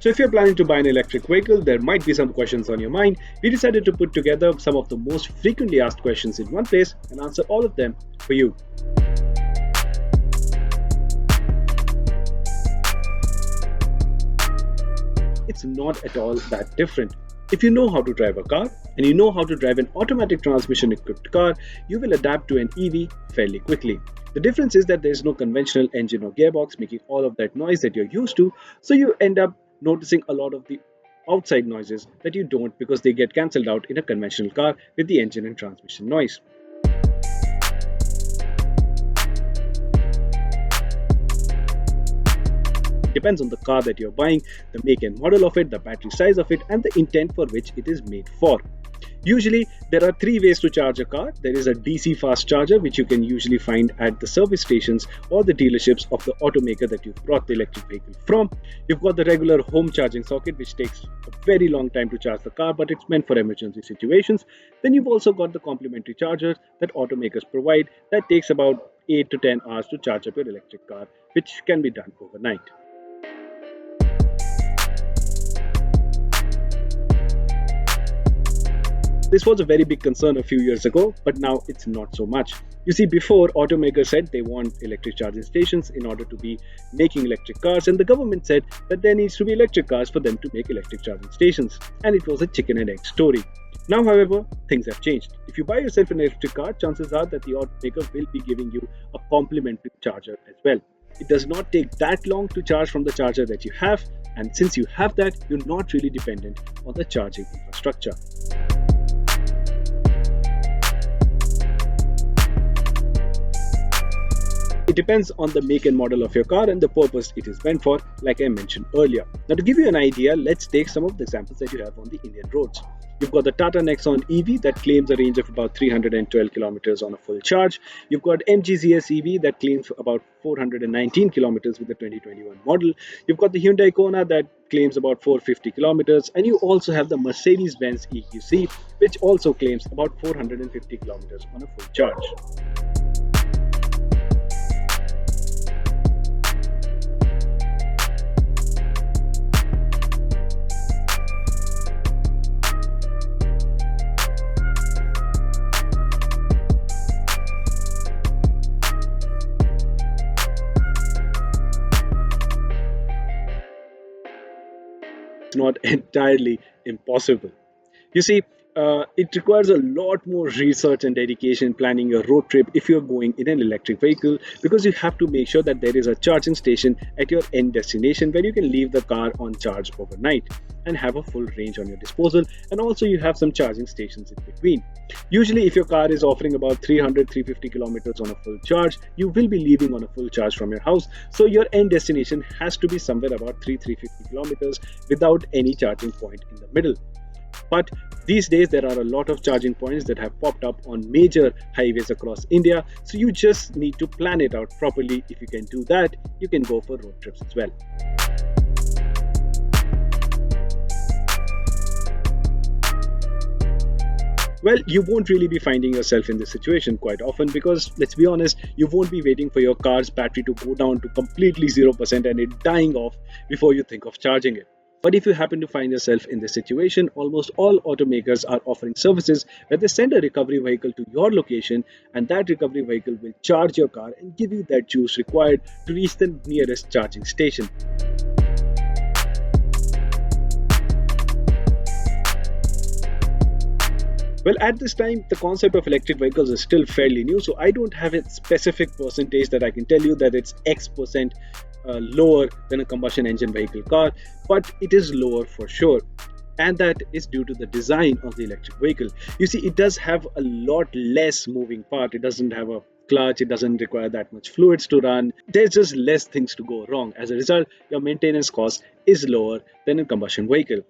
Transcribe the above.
So if you're planning to buy an electric vehicle, there might be some questions on your mind. We decided to put together some of the most frequently asked questions in one place and answer all of them for you. It's not at all that different. If you know how to drive a car and you know how to drive an automatic transmission equipped car, you will adapt to an EV fairly quickly. The difference is that there is no conventional engine or gearbox making all of that noise that you're used to, so you end up noticing a lot of the outside noises that you don't because they get cancelled out in a conventional car with the engine and transmission noise. Depends on the car that you're buying, the make and model of it, the battery size of it, and the intent for which it is made for. Usually, there are three ways to charge a car. There is a DC fast charger, which you can usually find at the service stations or the dealerships of the automaker that you've brought the electric vehicle from. You've got the regular home charging socket, which takes a very long time to charge the car, but it's meant for emergency situations. Then you've also got the complementary chargers that automakers provide that takes about 8 to 10 hours to charge up your electric car, which can be done overnight. This was a very big concern a few years ago, but now it's not so much. You see, before automakers said they want electric charging stations in order to be making electric cars, and the government said that there needs to be electric cars for them to make electric charging stations. And it was a chicken and egg story. Now, however, things have changed. If you buy yourself an electric car, chances are that the automaker will be giving you a complimentary charger as well. It does not take that long to charge from the charger that you have, and since you have that, you're not really dependent on the charging infrastructure. It depends on the make and model of your car and the purpose it is meant for, like I mentioned earlier. Now, to give you an idea, let's take some of the examples that you have on the Indian roads. You've got the Tata Nexon EV that claims a range of about 312 kilometers on a full charge. You've got MG ZS EV that claims about 419 kilometers with the 2021 model. You've got the Hyundai Kona that claims about 450 kilometers, and you also have the Mercedes-Benz EQC, which also claims about 450 kilometers on a full charge. It's not entirely impossible. You see, it requires a lot more research and dedication planning your road trip if you're going in an electric vehicle, because you have to make sure that there is a charging station at your end destination where you can leave the car on charge overnight and have a full range on your disposal, and also you have some charging stations in between. Usually, if your car is offering about 350 kilometers on a full charge, you will be leaving on a full charge from your house, so your end destination has to be somewhere about 350 kilometers without any charging point in the middle. But these days there are a lot of charging points that have popped up on major highways across India, so you just need to plan it out properly. If you can do that, you can go for road trips as well. Well, you won't really be finding yourself in this situation quite often because, let's be honest, you won't be waiting for your car's battery to go down to completely 0% and it dying off before you think of charging it. But if you happen to find yourself in this situation, almost all automakers are offering services where they send a recovery vehicle to your location, and that recovery vehicle will charge your car and give you that juice required to reach the nearest charging station. Well, at this time, the concept of electric vehicles is still fairly new, so I don't have a specific percentage that I can tell you that it's X percent lower than a combustion engine vehicle car, but it is lower for sure. And that is due to the design of the electric vehicle. You see, it does have a lot less moving part. It doesn't have a clutch, it doesn't require that much fluids to run. There's just less things to go wrong. As a result, your maintenance cost is lower than a combustion vehicle.